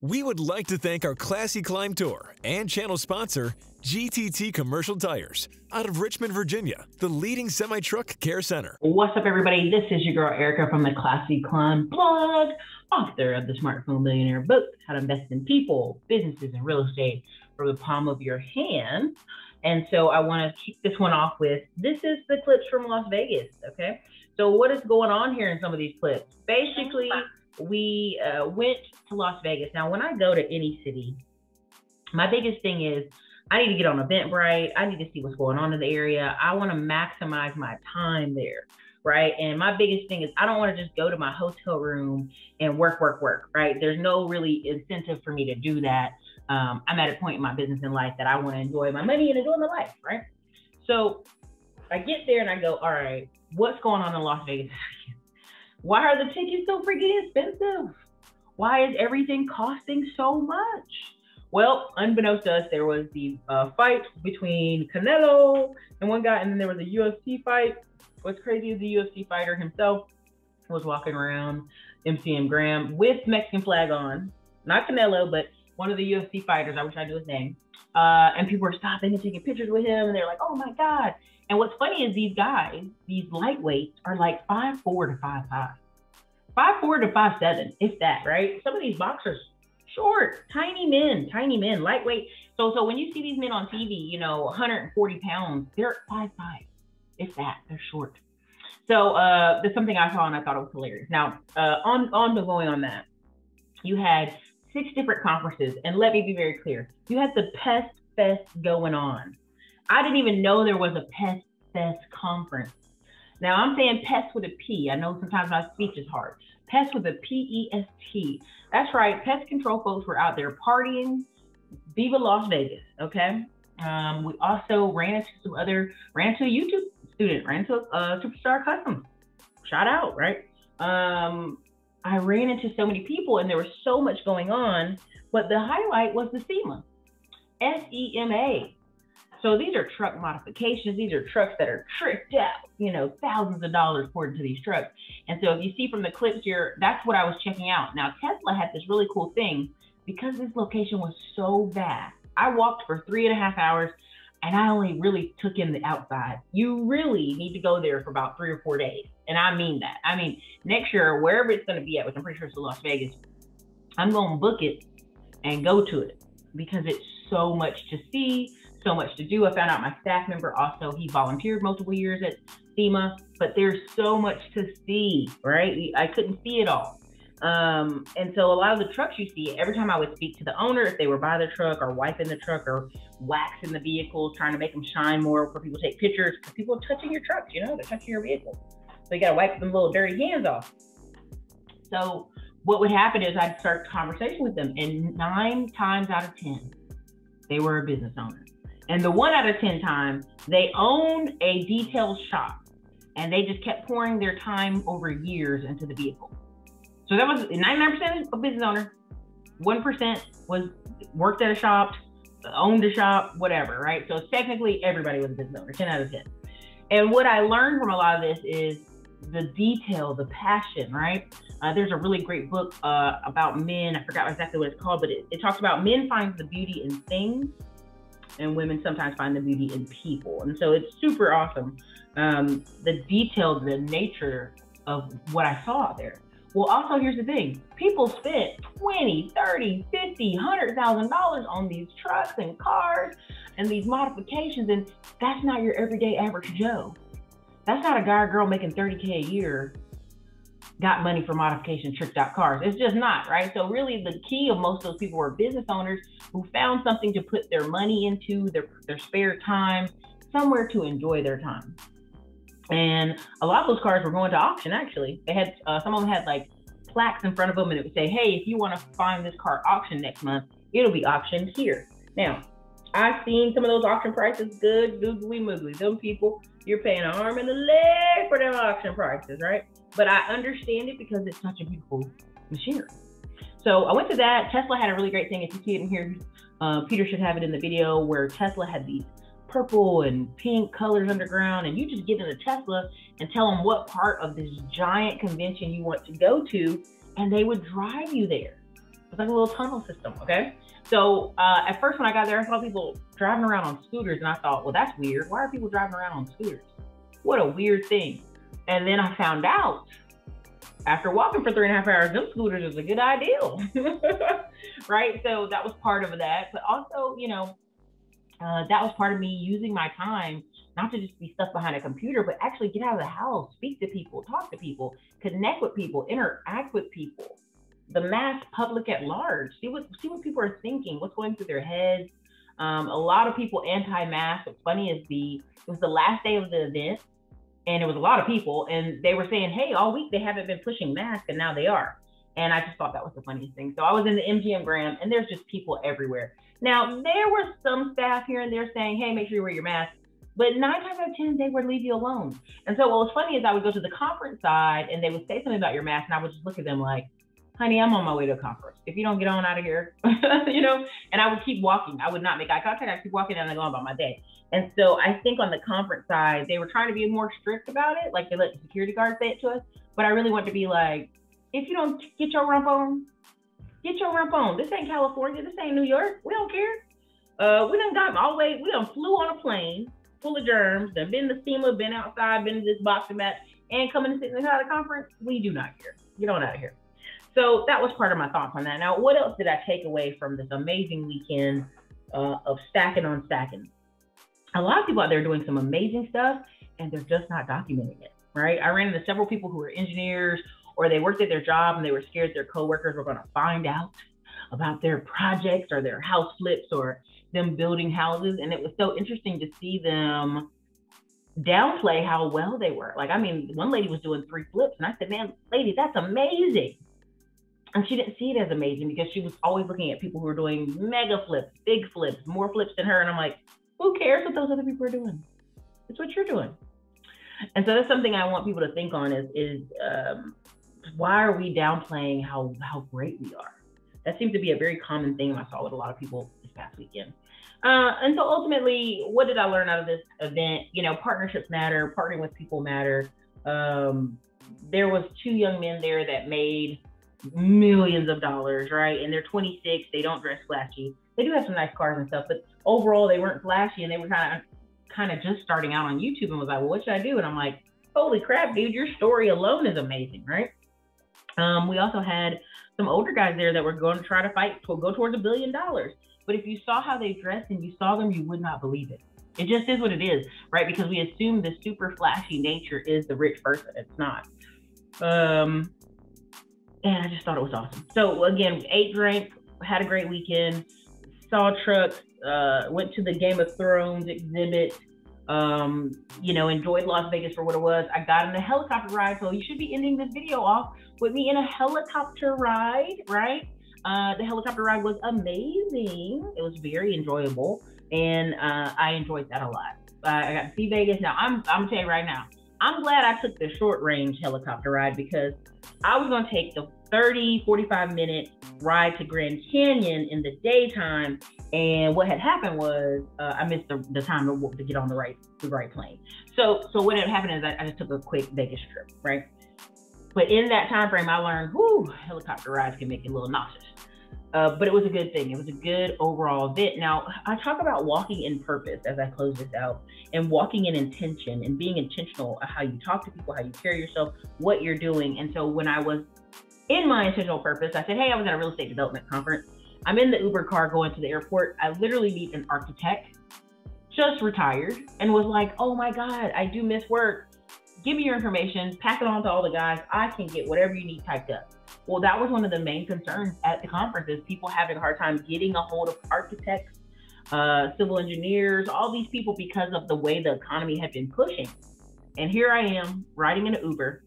We would like to thank our Classy Climb Tour and channel sponsor, GTT Commercial Tires, out of Richmond, Virginia, the leading semi-truck care center. What's up, everybody? This is your girl, Ericka from the Classy Climb blog, author of the Smartphone Millionaire book, How to Invest in People, Businesses, and Real Estate from the palm of your hand. And so I want to kick this one off with, this is the clips from Las Vegas, okay? So what is going on here in some of these clips? Basically, we went to Las Vegas. Now, when I go to any city, my biggest thing is I need to get on Eventbrite. I need to see what's going on in the area. I want to maximize my time there, right? And my biggest thing is I don't want to just go to my hotel room and work, right? There's no really incentive for me to do that. I'm at a point in my business and life that I want to enjoy my money and enjoy my life, right? So I get there and I go, all right, what's going on in Las Vegas? Why are the tickets so freaking expensive? Why is everything costing so much? Well, unbeknownst to us, there was the fight between Canelo and one guy, and then there was a UFC fight. What's crazy is the UFC fighter himself was walking around MGM Grand with Mexican flag on. Not Canelo, but one of the UFC fighters. I wish I knew his name. And people were stopping and taking pictures with him, and they're like, oh my God. And what's funny is these guys, these lightweights, are like 5'4" to 5'5". 5'4" to 5'7", if that, right? Some of these boxers, short, tiny men, lightweight. So when you see these men on TV, you know, 140 pounds, they're 5'5", if that, they're short. So that's something I saw and I thought it was hilarious. Now, going on that, you had 6 different conferences, and let me be very clear. You had the Pest Fest going on. I didn't even know there was a Pest Fest conference. Now I'm saying pest with a P. I know sometimes my speech is hard. Pest with a P-E-S-T. That's right. Pest control folks were out there partying. Viva Las Vegas. Okay. We also ran into a YouTube student, ran into Superstar Customs. Shout out, right? I ran into so many people and there was so much going on, but the highlight was the SEMA. S-E-M-A. So these are truck modifications. These are trucks that are tricked out, you know, thousands of dollars poured into these trucks. And so if you see from the clips here, that's what I was checking out. Now, Tesla had this really cool thing because this location was so vast. I walked for 3.5 hours and I only really took in the outside. You really need to go there for about 3 or 4 days. And I mean that. I mean, next year, wherever it's going to be at, which I'm pretty sure it's Las Vegas, I'm going to book it and go to it because it's so much to see, so much to do. I found out my staff member also, he volunteered multiple years at SEMA, but there's so much to see, right? I couldn't see it all. And so a lot of the trucks you see, every time I would speak to the owner, if they were by the truck or wiping the truck or waxing the vehicles, trying to make them shine more for people to take pictures, because people are touching your trucks, you know, they're touching your vehicle. So you got to wipe them little dirty hands off. So what would happen is I'd start a conversation with them, and 9 times out of 10, they were a business owner. And the 1 out of 10 times, they owned a detail shop and they just kept pouring their time over years into the vehicle. So that was 99% a business owner, 1% was worked at a shop, owned a shop, whatever, right? So technically everybody was a business owner, 10 out of 10. And what I learned from a lot of this is the detail, the passion, right? There's a really great book about men. I forgot exactly what it's called, but it talks about men find the beauty in things and women sometimes find the beauty in people. And so it's super awesome. The detail, the nature of what I saw out there. Well, also here's the thing. People spent $20, $30, $50, $100,000 on these trucks and cars and these modifications. And that's not your everyday average Joe. That's not a guy or girl making $30K a year got money for modification, tricked out cars. It's just not, right? So really the key of most of those people were business owners who found something to put their money into, their spare time, somewhere to enjoy their time. And a lot of those cars were going to auction, actually. They had, some of them had like plaques in front of them and it would say, hey, if you want to find this car auction next month, it'll be auctioned here. Now, I've seen some of those auction prices, good, googly moogly. Them people, you're paying an arm and a leg for them auction prices, right? But I understand it because it's such a beautiful machinery. So I went to that. Tesla had a really great thing. If you see it in here, Peter should have it in the video, where Tesla had these purple and pink colors underground, and you just get in a Tesla and tell them what part of this giant convention you want to go to, and they would drive you there. It's like a little tunnel system, okay? So at first when I got there, I saw people driving around on scooters, and I thought, well, that's weird. Why are people driving around on scooters? What a weird thing. And then I found out, after walking for 3.5 hours, them scooters is a good idea, right? So that was part of that. But also, you know, that was part of me using my time, not to just be stuck behind a computer, but actually get out of the house, speak to people, talk to people, connect with people, interact with people, the mass public at large, see what people are thinking, what's going through their heads. A lot of people anti-mask. What's funny is it was the last day of the event, and it was a lot of people, and they were saying, hey, all week they haven't been pushing masks, and now they are. And I just thought that was the funniest thing. So I was in the MGM Grand, and there's just people everywhere. Now, there were some staff here and there saying, hey, make sure you wear your mask. But 9 times out of 10, they would leave you alone. And so what was funny is I would go to the conference side, and they would say something about your mask, and I would just look at them like, honey, I'm on my way to a conference. If you don't get on out of here, you know, and I would keep walking. I would not make eye contact. I'd keep walking and I'd go on about my day. And so I think on the conference side, they were trying to be more strict about it. Like they let the security guard say it to us. But I really want to be like, if you don't get your rump on, get your rump on. This ain't California. This ain't New York. We don't care. We done got all the way. We done flew on a plane full of germs. Done been to SEMA, been outside, been to this boxing match, and coming to sit inside the conference. We do not care. Get on out of here. So that was part of my thoughts on that. Now, what else did I take away from this amazing weekend of stacking on stacking? A lot of people out there doing some amazing stuff, and they're just not documenting it, right? I ran into several people who were engineers, or they worked at their job and they were scared their coworkers were going to find out about their projects or their house flips or them building houses. And it was so interesting to see them downplay how well they were. Like, I mean, one lady was doing 3 flips, and I said, man, lady, that's amazing. And she didn't see it as amazing because she was always looking at people who were doing mega flips, big flips, more flips than her. And I'm like, who cares what those other people are doing? It's what you're doing. And so that's something I want people to think on is why are we downplaying how great we are? That seems to be a very common thing I saw with a lot of people this past weekend. And so ultimately, what did I learn out of this event? You know, partnerships matter, partnering with people matter. There was 2 young men there that made millions of dollars, right? And they're 26, they don't dress flashy. They do have some nice cars and stuff, but overall they weren't flashy, and they were kind of just starting out on YouTube and was like, well, what should I do? And I'm like, holy crap, dude, your story alone is amazing, right? We also had some older guys there that were going to try to fight to go towards $1 billion. But if you saw how they dressed and you saw them, you would not believe it. It just is what it is, right? Because we assume the super flashy nature is the rich person. It's not. And I just thought it was awesome. So again, ate, drank, had a great weekend, saw trucks, went to the Game of Thrones exhibit, you know, enjoyed Las Vegas for what it was. I got in a helicopter ride, so you should be ending this video off with me in a helicopter ride, right? The helicopter ride was amazing. It was very enjoyable, and I enjoyed that a lot. I got to see Vegas. Now, I'm gonna tell you right now, I'm glad I took the short range helicopter ride because I was gonna take the 45 minute ride to Grand Canyon in the daytime. And what had happened was I missed the time to get on the right plane. So what had happened is I just took a quick Vegas trip, right? But in that time frame, I learned, helicopter rides can make you a little nauseous. But it was a good thing. It was a good overall event. Now, I talk about walking in purpose as I close this out, and walking in intention and being intentional of how you talk to people, how you carry yourself, what you're doing. And so when I was in my intentional purpose, I said, hey, I was at a real estate development conference. I'm in the Uber car going to the airport. I literally meet an architect, just retired, and was like, oh my God, I do miss work. Give me your information, pass it on to all the guys. I can get whatever you need typed up. Well, that was one of the main concerns at the conference, is people having a hard time getting a hold of architects, civil engineers, all these people, because of the way the economy had been pushing. And here I am riding in an Uber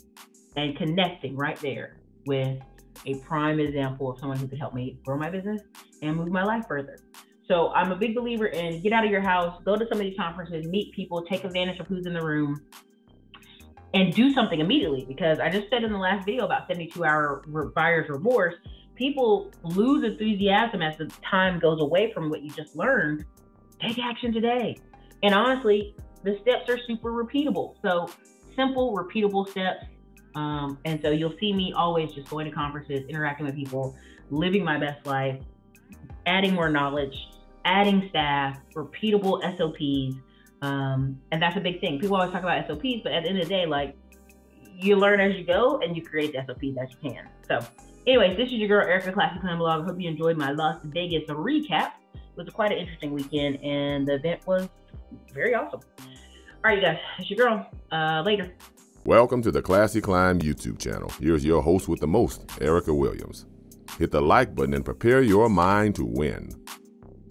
and connecting right there with a prime example of someone who could help me grow my business and move my life further. So I'm a big believer in get out of your house, go to some of these conferences, meet people, take advantage of who's in the room, and do something immediately. Because I just said in the last video about 72-hour buyer's remorse, people lose enthusiasm as the time goes away from what you just learned. Take action today. And honestly, the steps are super repeatable. So simple, repeatable steps. And so you'll see me always just going to conferences, interacting with people, living my best life, adding more knowledge, adding staff, repeatable SOPs. And that's a big thing. People always talk about SOPs, but at the end of the day, like, you learn as you go and you create the SOPs as you can. So anyways, this is your girl, Ericka, Classic Clan Blog. I hope you enjoyed my Las Vegas recap. It was quite an interesting weekend, and the event was very awesome. All right, you guys, it's your girl. Later. Welcome to the Classy Climb YouTube channel. Here's your host with the most, Ericka Williams. Hit the like button and prepare your mind to win.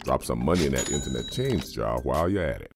Drop some money in that internet change jar while you're at it.